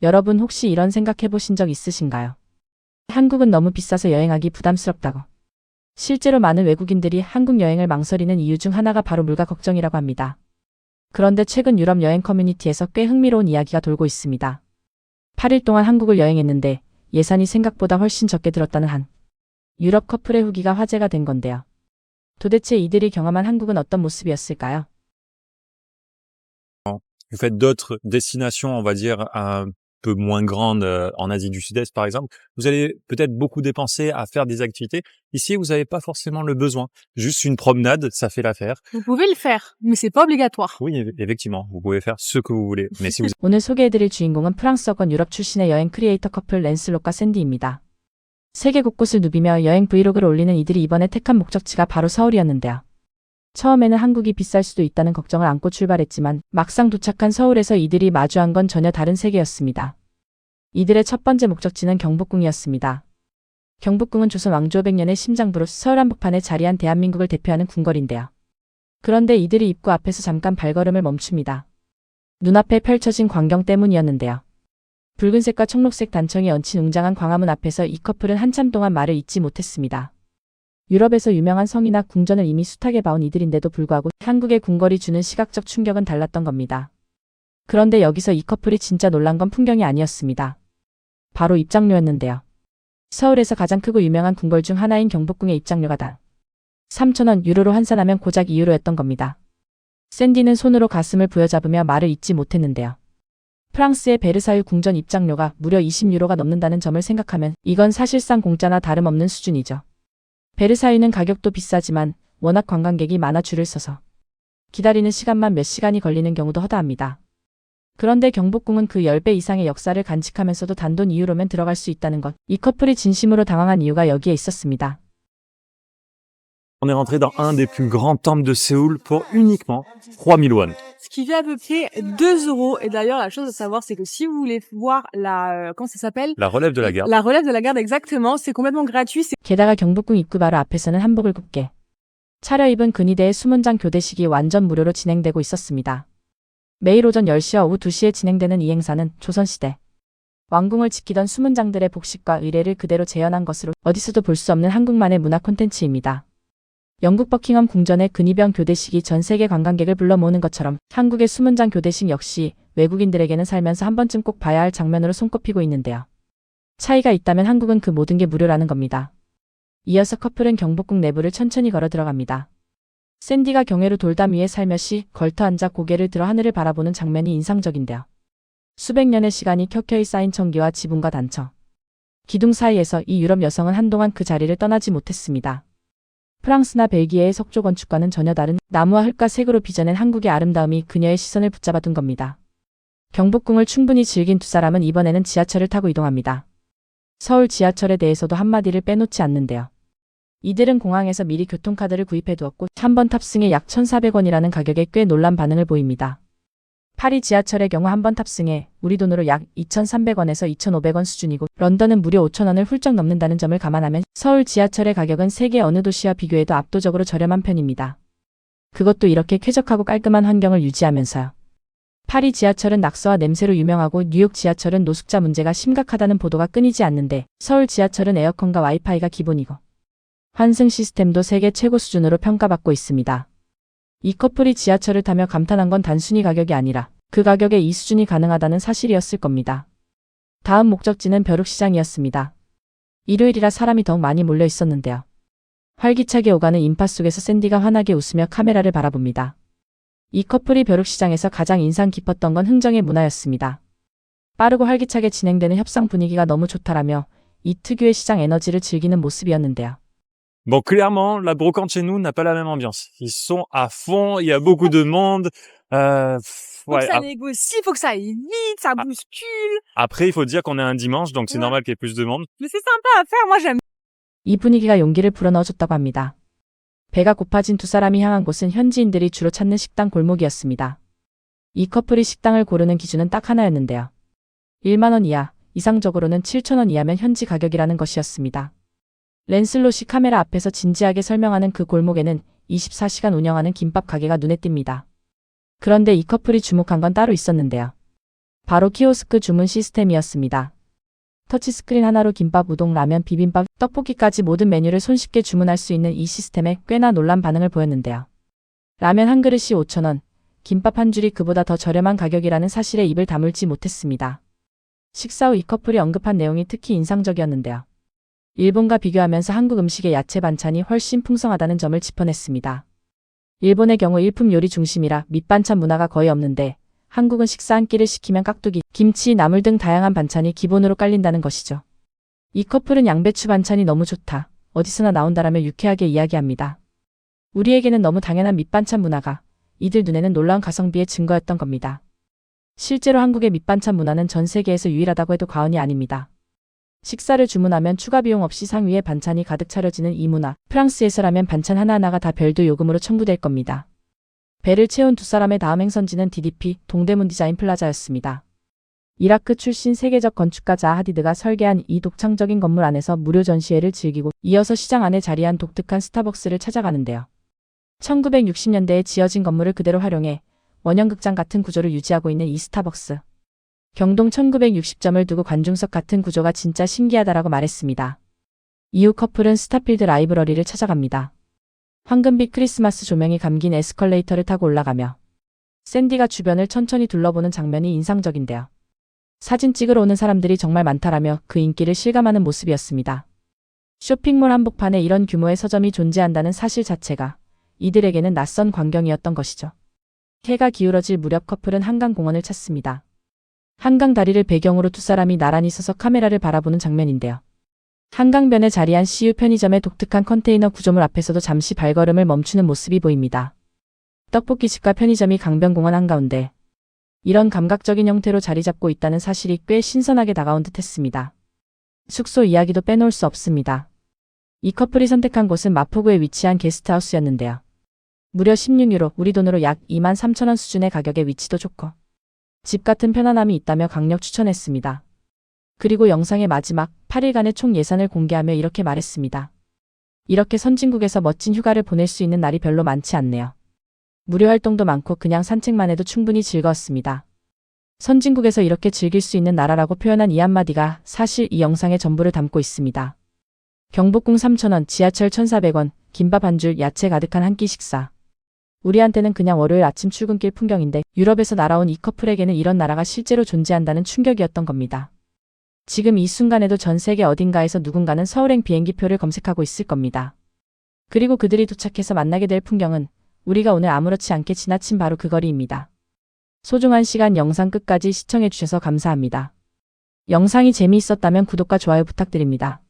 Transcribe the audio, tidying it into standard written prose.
여러분 혹시 이런 생각 해보신 적 있으신가요? 한국은 너무 비싸서 여행하기 부담스럽다고. 실제로 많은 외국인들이 한국 여행을 망설이는 이유 중 하나가 바로 물가 걱정이라고 합니다. 그런데 최근 유럽 여행 커뮤니티에서 꽤 흥미로운 이야기가 돌고 있습니다. 8일 동안 한국을 여행했는데 예산이 생각보다 훨씬 적게 들었다는 한 유럽 커플의 후기가 화제가 된 건데요. 도대체 이들이 경험한 한국은 어떤 모습이었을까요? Vous faites d'autres destinations, on va dire, un peu moins grandes en Asie du Sud-Est, par exemple. Vous allez peut-être beaucoup dépenser à faire des activités. Ici, vous n'avez pas forcément le besoin. Juste une promenade, ça fait l'affaire. Vous pouvez le faire, mais c'est pas obligatoire. Oui, effectivement, vous pouvez faire ce que vous voulez. Mais si vous 오늘 소개해드릴 주인공은 프랑스어권 유럽 출신의 여행 크리에이터 커플 랜슬롯과 샌디입니다. 세계 곳곳을 누비며 여행 브이로그를 올리는 이들이 이번에 택한 목적지가 바로 서울이었는데요. 처음에는 한국이 비쌀 수도 있다는 걱정을 안고 출발했지만 막상 도착한 서울에서 이들이 마주한 건 전혀 다른 세계였습니다. 이들의 첫 번째 목적지는 경복궁이었습니다. 경복궁은 조선 왕조 500년의 심장부로 서울 한복판에 자리한 대한민국을 대표하는 궁궐인데요. 그런데 이들이 입구 앞에서 잠깐 발걸음을 멈춥니다. 눈앞에 펼쳐진 광경 때문이었는데요. 붉은색과 청록색 단청이 얹힌 웅장한 광화문 앞에서 이 커플은 한참 동안 말을 잇지 못했습니다. 유럽에서 유명한 성이나 궁전을 이미 숱하게 봐온 이들인데도 불구하고 한국의 궁궐이 주는 시각적 충격은 달랐던 겁니다. 그런데 여기서 이 커플이 진짜 놀란 건 풍경이 아니었습니다. 바로 입장료였는데요. 서울에서 가장 크고 유명한 궁궐 중 하나인 경복궁의 입장료가 단 3,000원 유로로 환산하면 고작 2유로였던 겁니다. 샌디는 손으로 가슴을 부여잡으며 말을 잇지 못했는데요. 프랑스의 베르사유 궁전 입장료가 무려 20유로가 넘는다는 점을 생각하면 이건 사실상 공짜나 다름없는 수준이죠. 베르사유는 가격도 비싸지만 워낙 관광객이 많아 줄을 서서 기다리는 시간만 몇 시간이 걸리는 경우도 허다합니다. 그런데 경복궁은 그 10배 이상의 역사를 간직하면서도 단돈 2유로면 들어갈 수 있다는 것. 이 커플이 진심으로 당황한 이유가 여기에 있었습니다. On est rentré dans un des plus grands temples de Séoul pour uniquement 3000 won. Ce qui fait à peu près 2 euros. Et d'ailleurs, la chose à savoir, c'est que si vous voulez voir comment ça s'appelle? La relève de la garde. La relève de la garde, exactement. C'est complètement gratuit. 게다가 경복궁 입구 바로 앞에서는 한복을 굽게 차려입은 근위대의 수문장 교대식이 완전 무료로 진행되고 있었습니다. 매일 오전 10시와 오후 2시에 진행되는 이 행사는 조선시대 왕궁을 지키던 수문장들의 복식과 의례를 그대로 재현한 것으로 어디서도 볼 수 없는 한국만의 문화 콘텐츠입니다. 영국 버킹엄 궁전의 근위병 교대식이 전 세계 관광객을 불러 모으는 것처럼 한국의 수문장 교대식 역시 외국인들에게는 살면서 한 번쯤 꼭 봐야 할 장면으로 손꼽히고 있는데요. 차이가 있다면 한국은 그 모든 게 무료라는 겁니다. 이어서 커플은 경복궁 내부를 천천히 걸어 들어갑니다. 샌디가 경회로 돌담 위에 살며시 걸터 앉아 고개를 들어 하늘을 바라보는 장면이 인상적인데요. 수백 년의 시간이 켜켜이 쌓인 청기와 지붕과 단청, 기둥 사이에서 이 유럽 여성은 한동안 그 자리를 떠나지 못했습니다. 프랑스나 벨기에의 석조 건축과는 전혀 다른 나무와 흙과 색으로 빚어낸 한국의 아름다움이 그녀의 시선을 붙잡아둔 겁니다. 경복궁을 충분히 즐긴 두 사람은 이번에는 지하철을 타고 이동합니다. 서울 지하철에 대해서도 한마디를 빼놓지 않는데요. 이들은 공항에서 미리 교통카드를 구입해두었고 한 번 탑승에 약 1,400원이라는 가격에 꽤 놀란 반응을 보입니다. 파리 지하철의 경우 한 번 탑승에 우리 돈으로 약 2,300원에서 2,500원 수준이고 런던은 무려 5,000원을 훌쩍 넘는다는 점을 감안하면 서울 지하철의 가격은 세계 어느 도시와 비교해도 압도적으로 저렴한 편입니다. 그것도 이렇게 쾌적하고 깔끔한 환경을 유지하면서요. 파리 지하철은 낙서와 냄새로 유명하고 뉴욕 지하철은 노숙자 문제가 심각하다는 보도가 끊이지 않는데 서울 지하철은 에어컨과 와이파이가 기본이고 환승 시스템도 세계 최고 수준으로 평가받고 있습니다. 이 커플이 지하철을 타며 감탄한 건 단순히 가격이 아니라 그 가격에 이 수준이 가능하다는 사실이었을 겁니다. 다음 목적지는 벼룩시장이었습니다. 일요일이라 사람이 더욱 많이 몰려 있었는데요. 활기차게 오가는 인파 속에서 샌디가 환하게 웃으며 카메라를 바라봅니다. 이 커플이 벼룩시장에서 가장 인상 깊었던 건 흥정의 문화였습니다. 빠르고 활기차게 진행되는 협상 분위기가 너무 좋다라며 이 특유의 시장 에너지를 즐기는 모습이었는데요. Bon, clairement, la brocante chez nous n'a pas la même ambiance. Ils sont à fond, il y a beaucoup de monde. Faut que ça négocie, faut que ça aille vite, ça bouscule. Après, il faut dire qu'on est un dimanche, donc c'est Ouais. normal qu'il y ait plus de monde. Mais c'est sympa à faire, moi j'aime. 이 분위기가 용기를 불어넣어줬다고 합니다. 배가 고파진 두 사람이 향한 곳은 현지인들이 주로 찾는 식당 골목이었습니다. 이 커플이 식당을 고르는 기준은 딱 하나였는데요. 1만 원 이하, 이상적으로는 7,000원 이하면 현지 가격이라는 것이었습니다. 랜슬롯이 카메라 앞에서 진지하게 설명하는 그 골목에는 24시간 운영하는 김밥 가게가 눈에 띕니다. 그런데 이 커플이 주목한 건 따로 있었는데요. 바로 키오스크 주문 시스템이었습니다. 터치스크린 하나로 김밥, 우동, 라면, 비빔밥, 떡볶이까지 모든 메뉴를 손쉽게 주문할 수 있는 이 시스템에 꽤나 놀란 반응을 보였는데요. 라면 한 그릇이 5,000원, 김밥 한 줄이 그보다 더 저렴한 가격이라는 사실에 입을 다물지 못했습니다. 식사 후 이 커플이 언급한 내용이 특히 인상적이었는데요. 일본과 비교하면서 한국 음식의 야채 반찬이 훨씬 풍성하다는 점을 짚어냈습니다. 일본의 경우 일품 요리 중심이라 밑반찬 문화가 거의 없는데 한국은 식사 한 끼를 시키면 깍두기, 김치, 나물 등 다양한 반찬이 기본으로 깔린다는 것이죠. 이 커플은 양배추 반찬이 너무 좋다, 어디서나 나온다라며 유쾌하게 이야기합니다. 우리에게는 너무 당연한 밑반찬 문화가 이들 눈에는 놀라운 가성비의 증거였던 겁니다. 실제로 한국의 밑반찬 문화는 전 세계에서 유일하다고 해도 과언이 아닙니다. 식사를 주문하면 추가 비용 없이 상위에 반찬이 가득 차려지는 이 문화, 프랑스에서라면 반찬 하나하나가 다 별도 요금으로 청구될 겁니다. 배를 채운 두 사람의 다음 행선지는 DDP, 동대문 디자인 플라자였습니다. 이라크 출신 세계적 건축가 자하 하디드가 설계한 이 독창적인 건물 안에서 무료 전시회를 즐기고 이어서 시장 안에 자리한 독특한 스타벅스를 찾아가는데요. 1960년대에 지어진 건물을 그대로 활용해 원형극장 같은 구조를 유지하고 있는 이 스타벅스. 경동 1960점을 두고 관중석 같은 구조가 진짜 신기하다라고 말했습니다. 이후 커플은 스타필드 라이브러리를 찾아갑니다. 황금빛 크리스마스 조명이 감긴 에스컬레이터를 타고 올라가며 샌디가 주변을 천천히 둘러보는 장면이 인상적인데요. 사진 찍으러 오는 사람들이 정말 많다라며 그 인기를 실감하는 모습이었습니다. 쇼핑몰 한복판에 이런 규모의 서점이 존재한다는 사실 자체가 이들에게는 낯선 광경이었던 것이죠. 해가 기울어질 무렵 커플은 한강공원을 찾습니다. 한강 다리를 배경으로 두 사람이 나란히 서서 카메라를 바라보는 장면인데요. 한강변에 자리한 CU 편의점의 독특한 컨테이너 구조물 앞에서도 잠시 발걸음을 멈추는 모습이 보입니다. 떡볶이집과 편의점이 강변공원 한가운데 이런 감각적인 형태로 자리 잡고 있다는 사실이 꽤 신선하게 다가온 듯 했습니다. 숙소 이야기도 빼놓을 수 없습니다. 이 커플이 선택한 곳은 마포구에 위치한 게스트하우스였는데요. 무려 16유로, 우리 돈으로 약 23,000원 수준의 가격에 위치도 좋고 집 같은 편안함이 있다며 강력 추천했습니다. 그리고 영상의 마지막 8일간의 총 예산을 공개하며 이렇게 말했습니다. 이렇게 선진국에서 멋진 휴가를 보낼 수 있는 날이 별로 많지 않네요. 무료 활동도 많고 그냥 산책만 해도 충분히 즐거웠습니다. 선진국에서 이렇게 즐길 수 있는 나라라고 표현한 이 한마디가 사실 이 영상의 전부를 담고 있습니다. 경복궁 3,000원, 지하철 1,400원, 김밥 한 줄, 야채 가득한 한 끼 식사. 우리한테는 그냥 월요일 아침 출근길 풍경인데 유럽에서 날아온 이 커플에게는 이런 나라가 실제로 존재한다는 충격이었던 겁니다. 지금 이 순간에도 전 세계 어딘가에서 누군가는 서울행 비행기표를 검색하고 있을 겁니다. 그리고 그들이 도착해서 만나게 될 풍경은 우리가 오늘 아무렇지 않게 지나친 바로 그 거리입니다. 소중한 시간 영상 끝까지 시청해주셔서 감사합니다. 영상이 재미있었다면 구독과 좋아요 부탁드립니다.